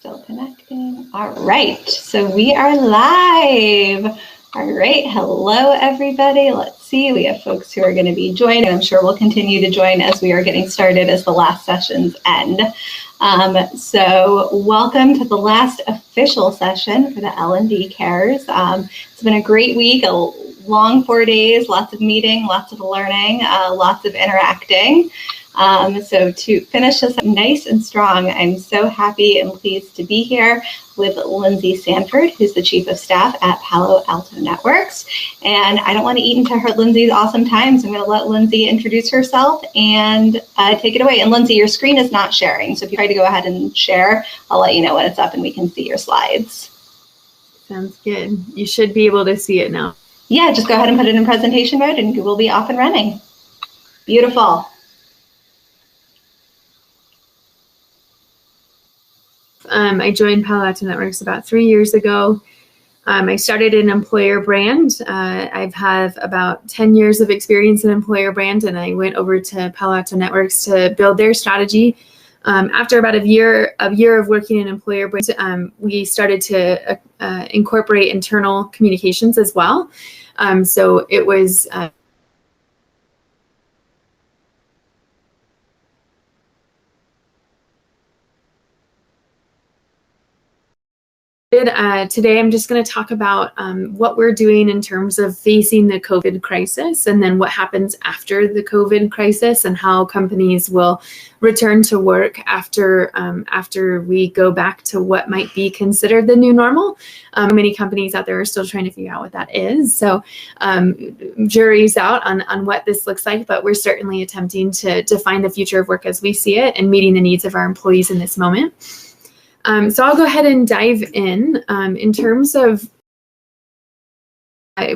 Still connecting. All right, so we are live. All right, hello everybody. Let's see, we have folks who are going to be joining. I'm sure we'll continue to join as we are getting started as the last sessions end. So welcome to the last official session for the L&D Cares. It's been a great week, a long 4 days, lots of meeting, lots of learning, lots of interacting. So to finish this up nice and strong, I'm so happy and pleased to be here with Lindsey Sanford, who's the Chief of Staff at Palo Alto Networks. And I don't want to eat into Lindsey's awesome time, so I'm going to let Lindsey introduce herself and take it away. And Lindsey, your screen is not sharing, so if you try to go ahead and share, I'll let you know when it's up and we can see your slides. Sounds good. You should be able to see it now. Yeah, just go ahead and put it in presentation mode and we'll be off and running. Beautiful. I joined Palo Alto Networks about 3 years ago. I started in employer brand. I've had about 10 years of experience in employer brand, and I went over to Palo Alto Networks to build their strategy. After about a year of working in employer brand, we started to incorporate internal communications as well. So it was today I'm just going to talk about what we're doing in terms of facing the COVID crisis, and then what happens after the COVID crisis, and how companies will return to work after we go back to what might be considered the new normal. Many companies out there are still trying to figure out what that is. So jury's out on what this looks like, but we're certainly attempting to define the future of work as we see it and meeting the needs of our employees in this moment. So I'll go ahead and dive in terms of,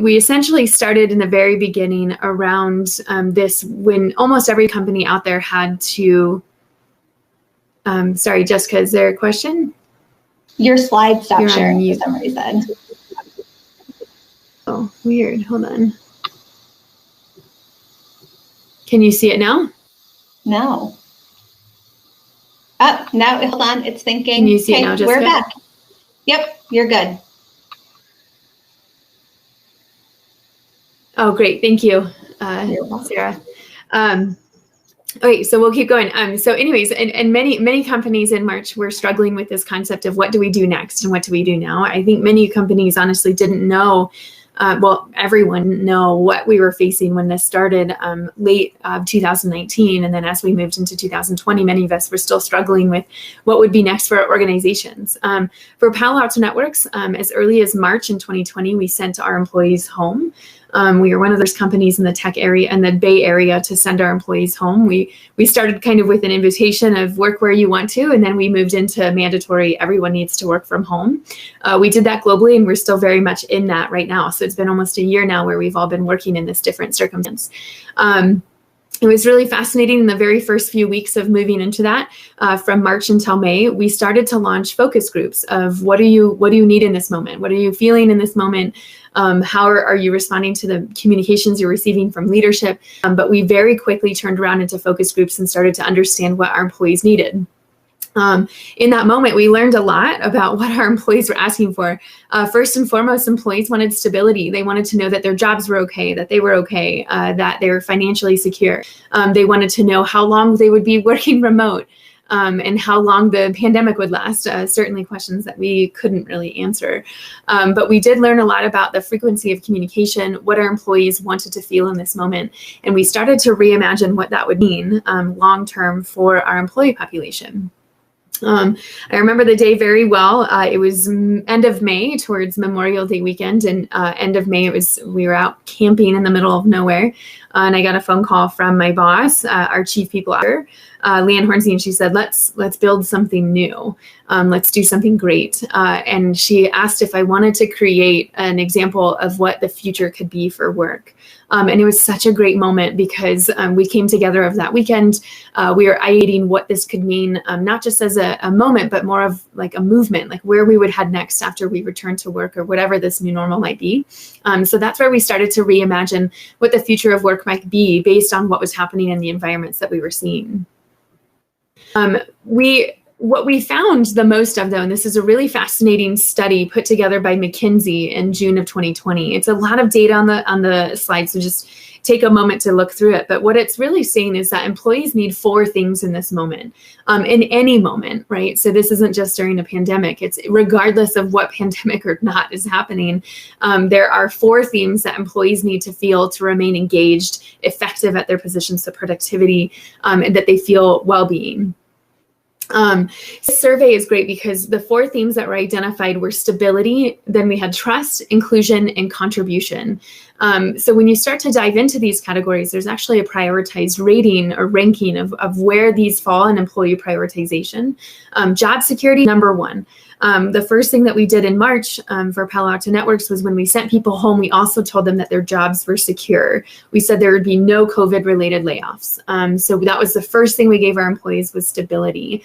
we essentially started in the very beginning around this, when almost every company out there had to, sorry, Jessica, is there a question? Your slide stopped sharing for some reason. Oh, weird, hold on. Can you see it now? No. Oh, now, hold on, it's thinking. Can you see it now, Jessica? We're back. Yep, you're good. Oh, great, thank you, Sarah. Okay, so we'll keep going. So anyways, and many companies in March were struggling with this concept of what do we do next and what do we do now? I think many companies honestly didn't know, well, everyone know what we were facing when this started late 2019. And then as we moved into 2020, many of us were still struggling with what would be next for our organizations. For Palo Alto Networks, as early as March in 2020, we sent our employees home. We were one of those companies in the tech area and the Bay Area to send our employees home. We started kind of with an invitation of work where you want to, and then we moved into mandatory, everyone needs to work from home. We did that globally, and we're still very much in that right now. So it's been almost a year now where we've all been working in this different circumstance. It was really fascinating in the very first few weeks of moving into that. From March until May, we started to launch focus groups of what do you need in this moment? What are you feeling in this moment? How are you responding to the communications you're receiving from leadership? But we very quickly turned around into focus groups and started to understand what our employees needed. In that moment, we learned a lot about what our employees were asking for. First and foremost, employees wanted stability. They wanted to know that their jobs were okay, that they were okay, that they were financially secure. They wanted to know how long they would be working remote, and how long the pandemic would last. Certainly questions that we couldn't really answer. But we did learn a lot about the frequency of communication, what our employees wanted to feel in this moment. And we started to reimagine what that would mean long-term for our employee population. I remember the day very well. It was end of May, towards Memorial Day weekend, and end of May, we were out camping in the middle of nowhere, and I got a phone call from my boss, our chief people officer, Leanne Hornsey, and she said, "Let's build something new. Let's do something great." And she asked if I wanted to create an example of what the future could be for work. And it was such a great moment because we came together over that weekend. We were ideating what this could mean, not just as a moment, but more of like a movement, like where we would head next after we returned to work or whatever this new normal might be. So that's where we started to reimagine what the future of work might be based on what was happening in the environments that we were seeing. What we found the most of, though, and this is a really fascinating study put together by McKinsey in June of 2020. It's a lot of data on the slide, so just take a moment to look through it. But what it's really saying is that employees need 4 things in this moment, in any moment, right? So this isn't just during a pandemic. It's regardless of what pandemic or not is happening. There are 4 themes that employees need to feel to remain engaged, effective at their positions, so productivity, and that they feel well-being. This survey is great because the 4 themes that were identified were stability, then we had trust, inclusion, and contribution. So when you start to dive into these categories, there's actually a prioritized rating or ranking of where these fall in employee prioritization. Job security, number 1. The first thing that we did in March for Palo Alto Networks was when we sent people home, we also told them that their jobs were secure. We said there would be no COVID-related layoffs. So that was the first thing we gave our employees was stability,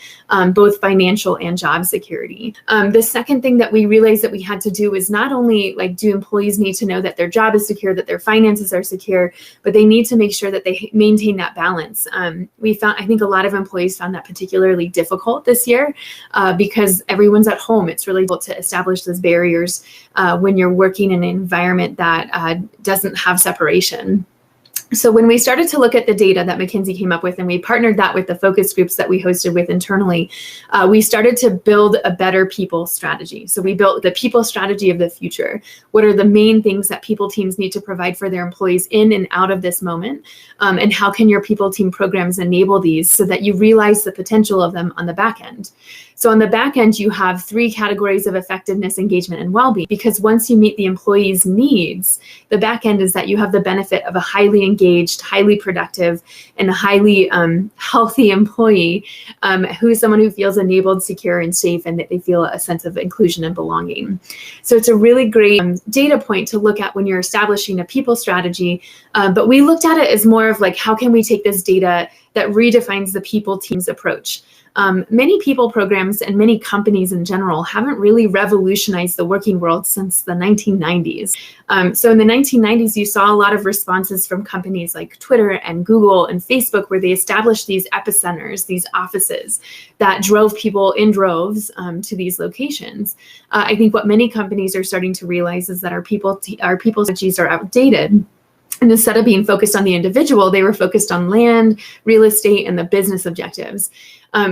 both financial and job security. The second thing that we realized that we had to do was not only do employees need to know that their job is secure, that their finances are secure, but they need to make sure that they maintain that balance. I think a lot of employees found that particularly difficult this year because everyone's at home. It's really difficult to establish those barriers when you're working in an environment that doesn't have separation. So when we started to look at the data that McKinsey came up with, and we partnered that with the focus groups that we hosted with internally, we started to build a better people strategy. So we built the people strategy of the future. What are the main things that people teams need to provide for their employees in and out of this moment? And how can your people team programs enable these so that you realize the potential of them on the back end? So on the back end, you have 3 categories of effectiveness, engagement, and well-being, because once you meet the employee's needs, the back end is that you have the benefit of a highly engaged, highly productive, and a highly healthy employee who is someone who feels enabled, secure, and safe, and that they feel a sense of inclusion and belonging. So it's a really great data point to look at when you're establishing a people strategy. But we looked at it as more of how can we take this data that redefines the people team's approach. Many people programs and many companies in general haven't really revolutionized the working world since the 1990s. So in the 1990s, you saw a lot of responses from companies like Twitter and Google and Facebook, where they established these epicenters, these offices that drove people in droves to these locations. I think what many companies are starting to realize is that our people strategies are outdated. And instead of being focused on the individual, they were focused on land, real estate, and the business objectives.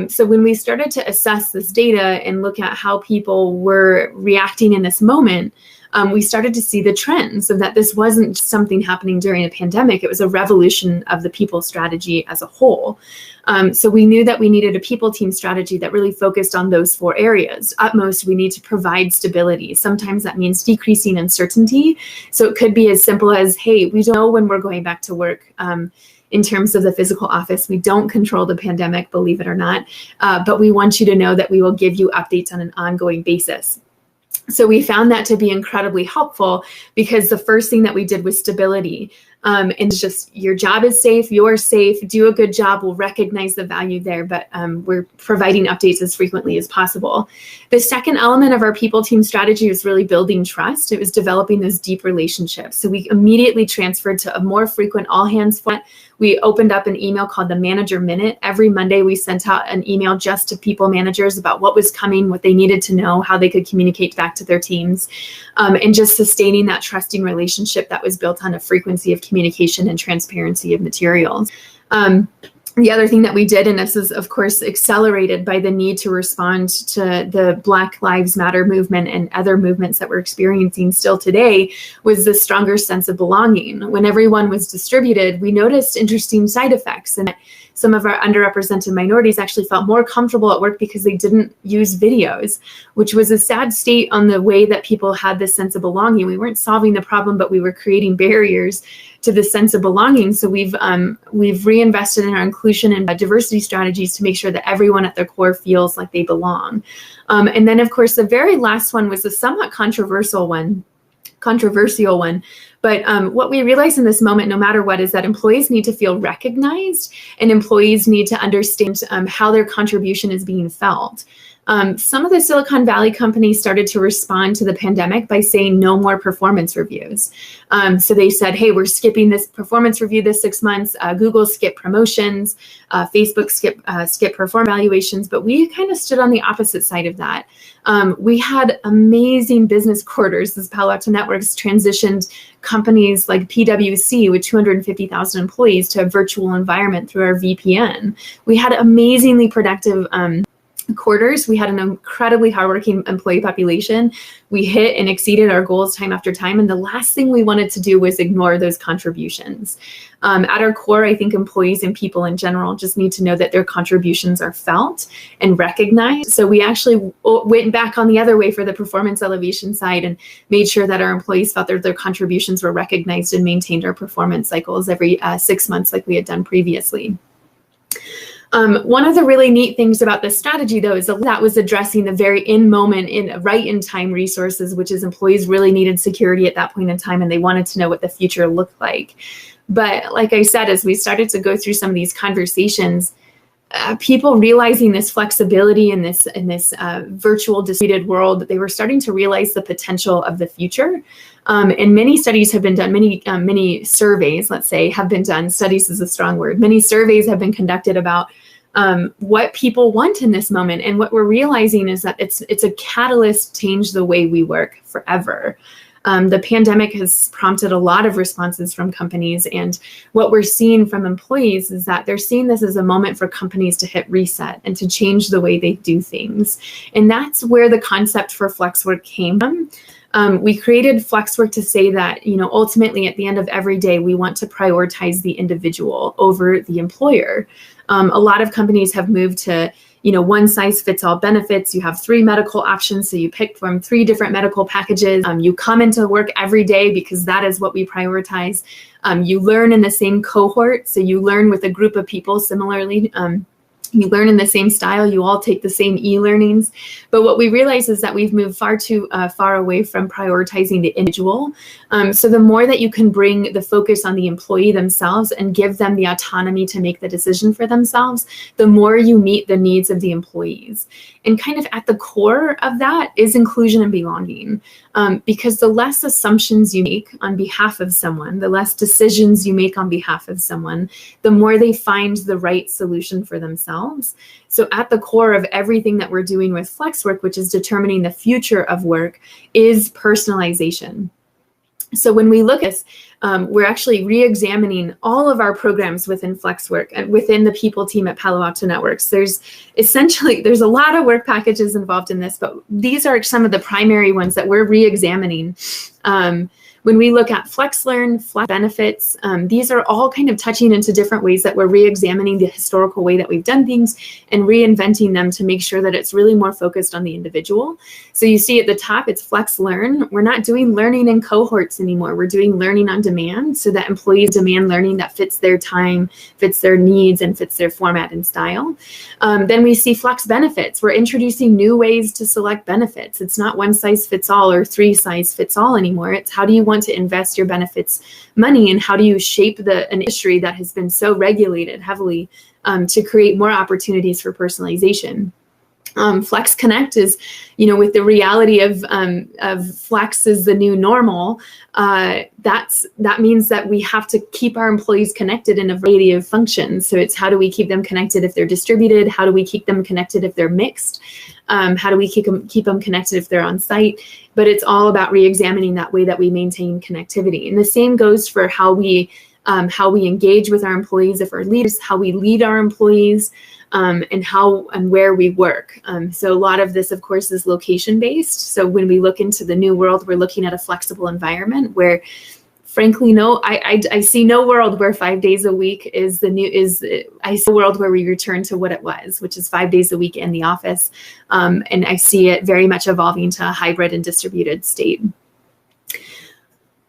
So when we started to assess this data and look at how people were reacting in this moment, we started to see the trends of that this wasn't just something happening during a pandemic. It was a revolution of the people strategy as a whole. So we knew that we needed a people team strategy that really focused on those 4 areas. At most, we need to provide stability. Sometimes that means decreasing uncertainty. So it could be as simple as, hey, we don't know when we're going back to work. In terms of the physical office, we don't control the pandemic, believe it or not, but we want you to know that we will give you updates on an ongoing basis. So we found that to be incredibly helpful because the first thing that we did was stability. And just your job is safe, you're safe, do a good job, we'll recognize the value there, but we're providing updates as frequently as possible. The second element of our people team strategy was really building trust. It was developing those deep relationships. So we immediately transferred to a more frequent all hands format. We opened up an email called the Manager Minute. Every Monday, we sent out an email just to people managers about what was coming, what they needed to know, how they could communicate back to their teams, and just sustaining that trusting relationship that was built on a frequency of communication and transparency of materials. The other thing that we did, and this is, of course, accelerated by the need to respond to the Black Lives Matter movement and other movements that we're experiencing still today, was the stronger sense of belonging. When everyone was distributed, we noticed interesting side effects, and some of our underrepresented minorities actually felt more comfortable at work because they didn't use videos, which was a sad state on the way that people had this sense of belonging. We weren't solving the problem, but we were creating barriers to the sense of belonging. So we've reinvested in our inclusion and diversity strategies to make sure that everyone at their core feels like they belong. And then, of course, the very last one was a somewhat controversial one. But what we realize in this moment, no matter what, is that employees need to feel recognized and employees need to understand how their contribution is being felt. Some of the Silicon Valley companies started to respond to the pandemic by saying no more performance reviews. So they said, hey, we're skipping this performance review this 6 months. Google skipped promotions, Facebook skip performance evaluations, but we kind of stood on the opposite side of that. We had amazing business quarters as Palo Alto Networks transitioned companies like PwC with 250,000 employees to a virtual environment through our VPN. We had amazingly productive quarters. We had an incredibly hardworking employee population. We hit and exceeded our goals time after time. And the last thing we wanted to do was ignore those contributions. At our core, I think employees and people in general just need to know that their contributions are felt and recognized. So we actually went back on the other way for the performance elevation side and made sure that our employees felt that their contributions were recognized and maintained our performance cycles every 6 months like we had done previously. One of the really neat things about this strategy, though, is that was addressing the very right-in-time resources, which is employees really needed security at that point in time, and they wanted to know what the future looked like. But like I said, as we started to go through some of these conversations, people realizing this flexibility in this virtual distributed world, they were starting to realize the potential of the future. And many studies have been done, many surveys, let's say, have been done. Studies is a strong word. Many surveys have been conducted about what people want in this moment. And what we're realizing is that it's a catalyst to change the way we work forever. The pandemic has prompted a lot of responses from companies, and what we're seeing from employees is that they're seeing this as a moment for companies to hit reset and to change the way they do things. And that's where the concept for Flexwork came from. We created Flexwork to say that, ultimately at the end of every day, we want to prioritize the individual over the employer. A lot of companies have moved to one size fits all benefits. You have 3 medical options. So you pick from 3 different medical packages. You come into work every day because that is what we prioritize. You learn in the same cohort. So you learn with a group of people similarly. You learn in the same style. You all take the same e-learnings. But what we realize is that we've moved far too far away from prioritizing the individual. So the more that you can bring the focus on the employee themselves and give them the autonomy to make the decision for themselves, the more you meet the needs of the employees. And kind of at the core of that is inclusion and belonging. Because the less assumptions you make on behalf of someone, the less decisions you make on behalf of someone, the more they find the right solution for themselves. So at the core of everything that we're doing with Flexwork, which is determining the future of work, is personalization. So when we look at this, we're actually re-examining all of our programs within Flexwork and within the people team at Palo Alto Networks. There's a lot of work packages involved in this, but these are some of the primary ones that we're re-examining. When we look at FlexLearn, Flex Benefits, these are all kind of touching into different ways that we're re-examining the historical way that we've done things and reinventing them to make sure that it's really more focused on the individual. So you see at the top, it's FlexLearn. We're not doing learning in cohorts anymore. We're doing learning on demand so that employees demand learning that fits their time, fits their needs, and fits their format and style. Then we see Flex Benefits. We're introducing new ways to select benefits. It's not one size fits all or 3 size fits all anymore. It's how do you want to invest your benefits money, and how do you shape an industry that has been so regulated heavily to create more opportunities for personalization. Flex Connect is, with the reality of Flex is the new normal, that means that we have to keep our employees connected in a variety of functions. So it's how do we keep them connected if they're distributed? How do we keep them connected if they're mixed? How do we keep them connected if they're on site? But it's all about re-examining that way that we maintain connectivity. And the same goes for how we engage with our employees if we're leaders, how we lead our employees, and how and where we work. So a lot of this, of course, is location-based. So when we look into the new world, we're looking at a flexible environment where, frankly, I see no world where 5 days a week is I see a world where we return to what it was, which is 5 days a week in the office. And I see it very much evolving to a hybrid and distributed state.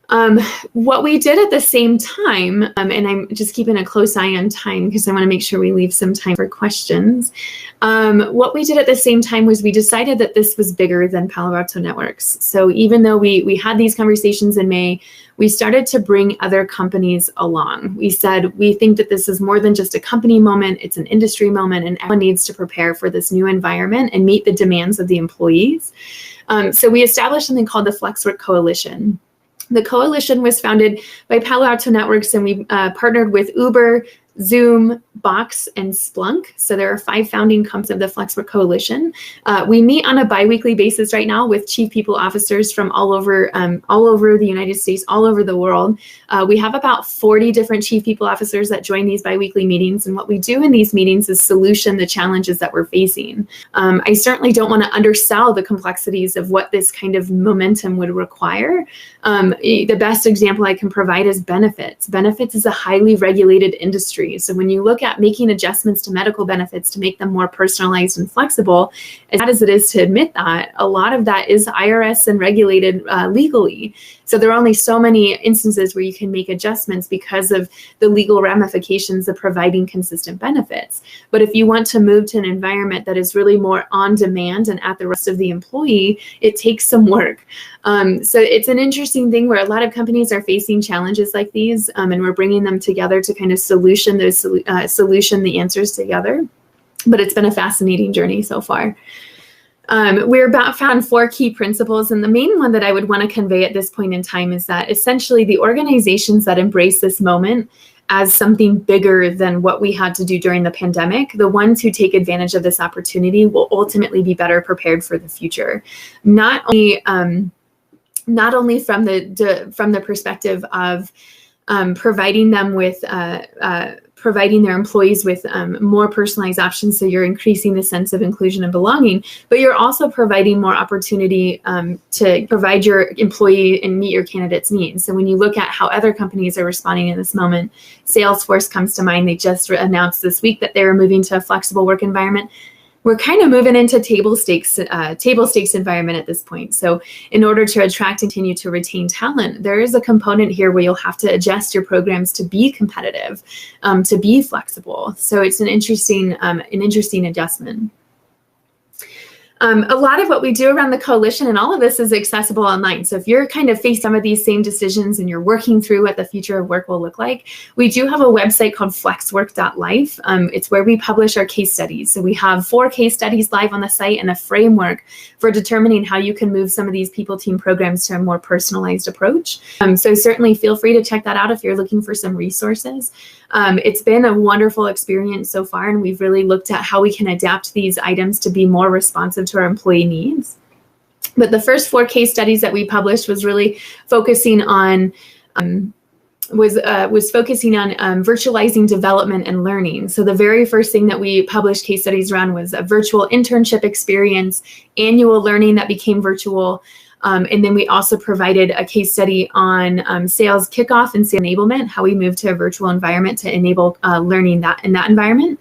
What we did at the same time, and I'm just keeping a close eye on time because I want to make sure we leave some time for questions. What we did at the same time was we decided that this was bigger than Palo Alto Networks. So even though we had these conversations in May, we started to bring other companies along. We said, we think that this is more than just a company moment, it's an industry moment, and everyone needs to prepare for this new environment and meet the demands of the employees. So we established something called the Flexwork Coalition. The coalition was founded by Palo Alto Networks, and we partnered with Uber, Zoom, Box, and Splunk. So there are 5 founding companies of the Flexwork Coalition. We meet on a biweekly basis right now with chief people officers from all over the United States, all over the world. We have about 40 different chief people officers that join these biweekly meetings. And what we do in these meetings is solution the challenges that we're facing. I certainly don't want to undersell the complexities of what this kind of momentum would require. The best example I can provide is benefits. Benefits is a highly regulated industry. So when you look at making adjustments to medical benefits to make them more personalized and flexible, as bad as it is to admit that, a lot of that is IRS and regulated legally. So there are only so many instances where you can make adjustments because of the legal ramifications of providing consistent benefits. But if you want to move to an environment that is really more on demand and at the rest of the employee, it takes some work. So it's an interesting thing where a lot of companies are facing challenges like these, and we're bringing them together to kind of solution the answers together. But it's been a fascinating journey so far. We're found 4 key principles, and the main one that I would want to convey at this point in time is that essentially the organizations that embrace this moment as something bigger than what we had to do during the pandemic, the ones who take advantage of this opportunity will ultimately be better prepared for the future. Not only from the perspective of providing them with providing their employees with more personalized options, so you're increasing the sense of inclusion and belonging, but you're also providing more opportunity to provide your employee and meet your candidates' needs. So when you look at how other companies are responding in this moment, Salesforce comes to mind. They just announced this week that they were moving to a flexible work environment. We're kind of moving into table stakes environment at this point. So in order to attract and continue to retain talent, there is a component here where you'll have to adjust your programs to be competitive, to be flexible. So it's an interesting adjustment. A lot of what we do around the coalition and all of this is accessible online. So if you're kind of facing some of these same decisions and you're working through what the future of work will look like, we do have a website called flexwork.life. It's where we publish our case studies. So we have 4 case studies live on the site and a framework for determining how you can move some of these people team programs to a more personalized approach. So certainly feel free to check that out if you're looking for some resources. It's been a wonderful experience so far, and we've really looked at how we can adapt these items to be more responsive to our employee needs. But the first 4 case studies that we published was really focusing on virtualizing development and learning. So the very first thing that we published case studies around was a virtual internship experience, annual learning that became virtual. And then we also provided a case study on sales kickoff and sales enablement, how we moved to a virtual environment to enable learning that in that environment.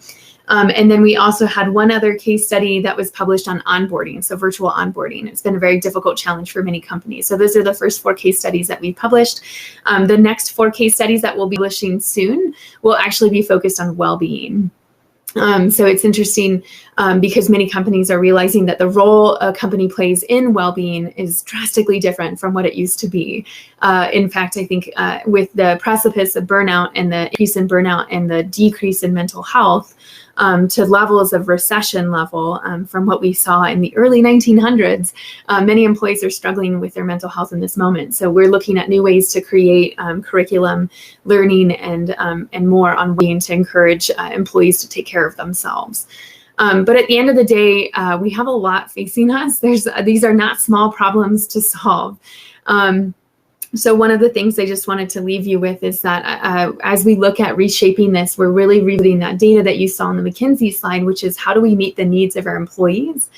And then we also had one other case study that was published on onboarding, so virtual onboarding. It's been a very difficult challenge for many companies. So those are the first 4 case studies that we published. The next 4 case studies that we'll be publishing soon will actually be focused on well-being. So it's interesting because many companies are realizing that the role a company plays in well-being is drastically different from what it used to be. In fact, I think with the precipice of burnout and the increase in burnout and the decrease in mental health to levels of recession level from what we saw in the early 1900s, many employees are struggling with their mental health in this moment. So we're looking at new ways to create curriculum, learning, and more on ways to encourage employees to take care of themselves. But at the end of the day, we have a lot facing us. These are not small problems to solve. So one of the things I just wanted to leave you with is that as we look at reshaping this, we're really reading that data that you saw on the McKinsey slide, which is how do we meet the needs of our employees?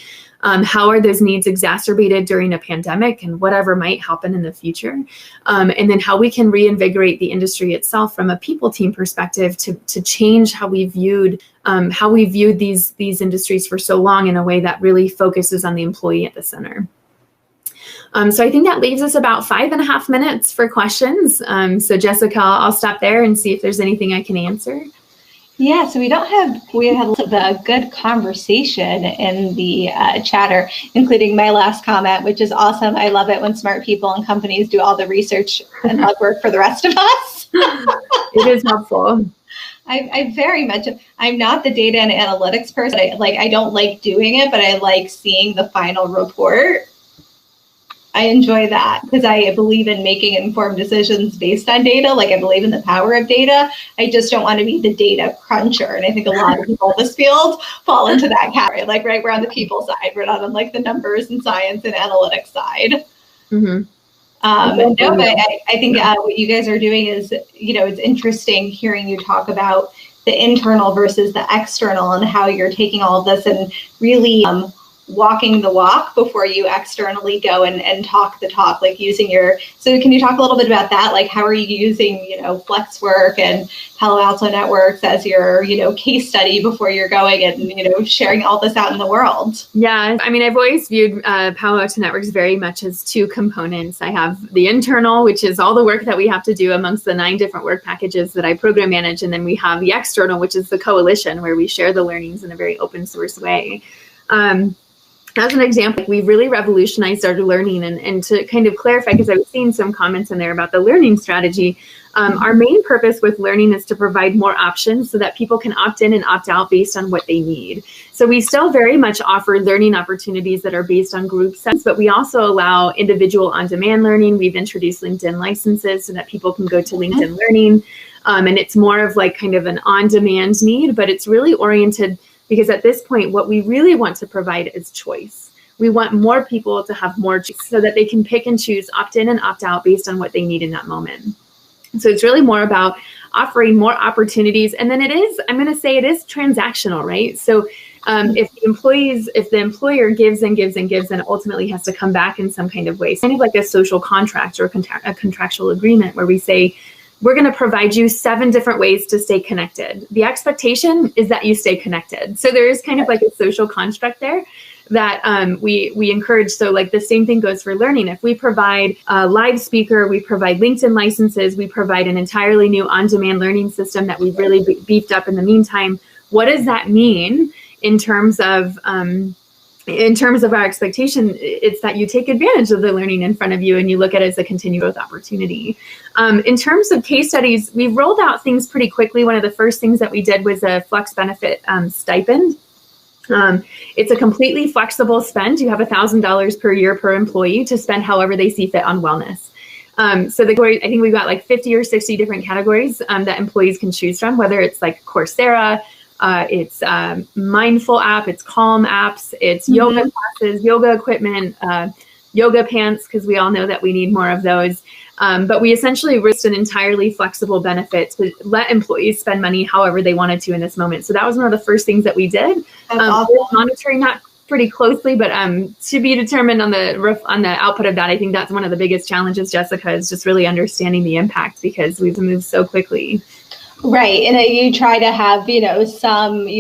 How are those needs exacerbated during a pandemic and whatever might happen in the future? And then how we can reinvigorate the industry itself from a people team perspective to change how we viewed these industries for so long in a way that really focuses on the employee at the center. So I think that leaves us about 5.5 minutes for questions. So Jessica, I'll stop there and see if there's anything I can answer. Yeah, so we had a good conversation in the chatter, including my last comment, which is awesome. I love it when smart people and companies do all the research and legwork for the rest of us. It is helpful. I very much, I'm not the data and analytics person. I don't like doing it, but I like seeing the final report. I enjoy that because I believe in making informed decisions based on data. Like, I believe in the power of data. I just don't want to be the data cruncher. And I think a lot of people in this field fall into that category. Like, right, we're on the people side. We're not on like the numbers and science and analytics side. Mm-hmm. No, but I think what you guys are doing is, it's interesting hearing you talk about the internal versus the external and how you're taking all of this and really walking the walk before you externally go and talk the talk, like using so can you talk a little bit about that? Like, how are you using, Flexwork and Palo Alto Networks as your, case study before you're going and, sharing all this out in the world? Yeah, I mean, I've always viewed Palo Alto Networks very much as two components. I have the internal, which is all the work that we have to do amongst the 9 different work packages that I program manage. And then we have the external, which is the coalition, where we share the learnings in a very open source way. As an example, we really revolutionized our learning, and to kind of clarify, because I was seeing some comments in there about the learning strategy, our main purpose with learning is to provide more options so that people can opt in and opt out based on what they need. So we still very much offer learning opportunities that are based on group sets, but we also allow individual on-demand learning. We've introduced LinkedIn licenses so that people can go to LinkedIn Learning, and it's more of like kind of an on-demand need, but it's really oriented because at this point, what we really want to provide is choice. We want more people to have more choice so that they can pick and choose, opt in and opt out based on what they need in that moment. So it's really more about offering more opportunities. And then I'm going to say it is transactional, right? So if the employer gives and gives and gives and ultimately has to come back in some kind of way, kind of like a social contract or a contractual agreement where we say, we're going to provide you 7 different ways to stay connected. The expectation is that you stay connected. So there is kind of like a social construct there that we encourage. So like the same thing goes for learning. If we provide a live speaker, we provide LinkedIn licenses, we provide an entirely new on-demand learning system that we've really beefed up in the meantime. What does that mean in terms of our expectation? It's that you take advantage of the learning in front of you and you look at it as a continued growth opportunity. In terms of case studies, we rolled out things pretty quickly. One of the first things that we did was a flex benefit stipend. It's a completely flexible spend. You have $1,000 per year per employee to spend however they see fit on wellness. So I think we've got like 50 or 60 different categories that employees can choose from, whether it's like Coursera, it's Mindful app, it's Calm apps, it's yoga classes, yoga equipment, yoga pants, because we all know that we need more of those. But we essentially risked an entirely flexible benefit to let employees spend money however they wanted to in this moment. So that was one of the first things that we did. Awesome. We're monitoring that pretty closely, but to be determined on the output of that. I think that's one of the biggest challenges, Jessica, is just really understanding the impact because we've moved so quickly. Right. And you try to have, you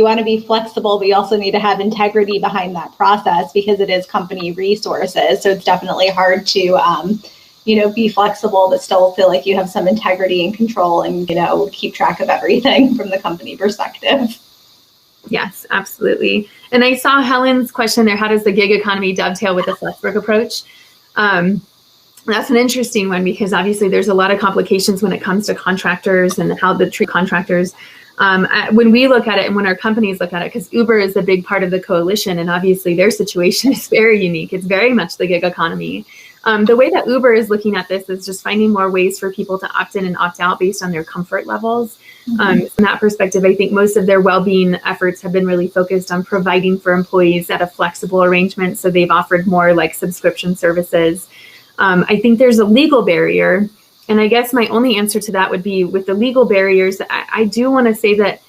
want to be flexible, but you also need to have integrity behind that process because it is company resources. So it's definitely hard to, be flexible, but still feel like you have some integrity and control and, keep track of everything from the company perspective. Yes, absolutely. And I saw Helen's question there. How does the gig economy dovetail with the Flexwork approach? That's an interesting one because obviously there's a lot of complications when it comes to contractors and how to treat contractors. When we look at it and when our companies look at it, because Uber is a big part of the coalition and obviously their situation is very unique. It's very much the gig economy. The way that Uber is looking at this is just finding more ways for people to opt in and opt out based on their comfort levels. From that perspective, I think most of their well-being efforts have been really focused on providing for employees at a flexible arrangement. So they've offered more like subscription services. I think there's a legal barrier. And I guess my only answer to that would be with the legal barriers, I do want to say that,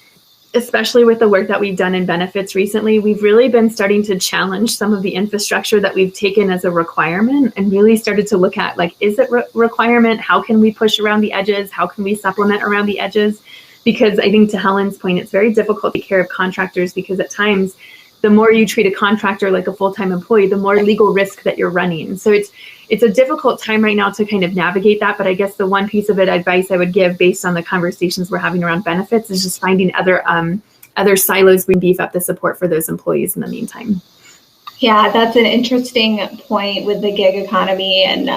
especially with the work that we've done in benefits recently, we've really been starting to challenge some of the infrastructure that we've taken as a requirement and really started to look at, like, is it requirement? How can we push around the edges? How can we supplement around the edges? Because I think to Helen's point, it's very difficult to take care of contractors because at times the more you treat a contractor like a full-time employee, the more legal risk that you're running. So it's a difficult time right now to kind of navigate that. But I guess the one piece of advice I would give based on the conversations we're having around benefits is just finding other silos we beef up the support for those employees in the meantime. Yeah, that's an interesting point with the gig economy, and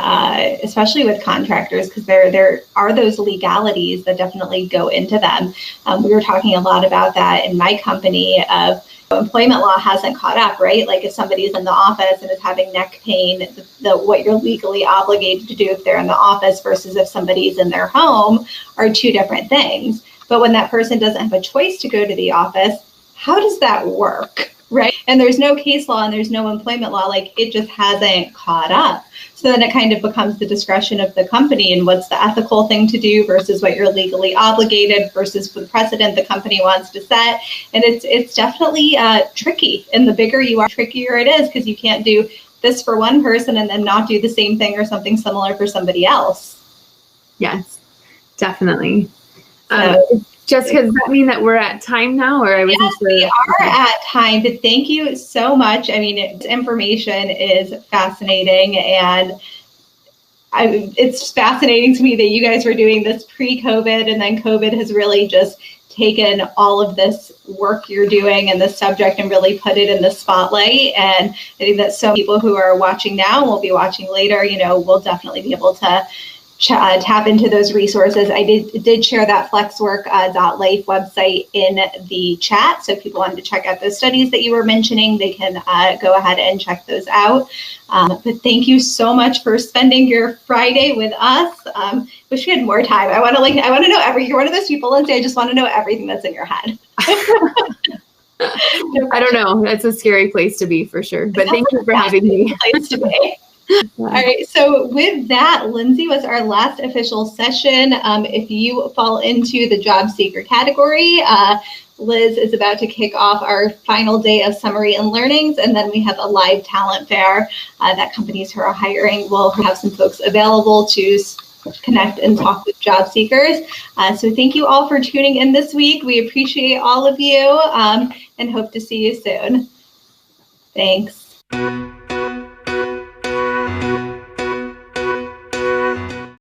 especially with contractors, because there are those legalities that definitely go into them. We were talking a lot about that in my company of employment law hasn't caught up, right? Like if somebody's in the office and is having neck pain, what you're legally obligated to do if they're in the office versus if somebody's in their home are two different things. But when that person doesn't have a choice to go to the office, how does that work? Right. And there's no case law and there's no employment law, like it just hasn't caught up. So then it kind of becomes the discretion of the company and what's the ethical thing to do versus what you're legally obligated versus the precedent the company wants to set. And it's definitely tricky. And the bigger you are, trickier it is because you can't do this for one person and then not do the same thing or something similar for somebody else. Yes, definitely. Jessica, does that mean that we're at time now, or I wasn't sure? We are at time, but thank you so much. I mean, information is fascinating, and it's fascinating to me that you guys were doing this pre-COVID, and then COVID has really just taken all of this work you're doing and this subject and really put it in the spotlight. And I think that some people who are watching now and will be watching later, will definitely be able to tap into those resources. I did share that flexwork.life website in the chat. So if people wanted to check out those studies that you were mentioning, they can go ahead and check those out. But thank you so much for spending your Friday with us. Wish we had more time. I want to know you're one of those people, Lindsey, I just want to know everything that's in your head. I don't know. That's a scary place to be for sure. But thank you for having me. Place to be. All right, so with that, Lindsey was our last official session. If you fall into the job seeker category, Liz is about to kick off our final day of summary and learnings, and then we have a live talent fair that companies who are hiring will have some folks available to connect and talk with job seekers. So thank you all for tuning in this week. We appreciate all of you and hope to see you soon. Thanks.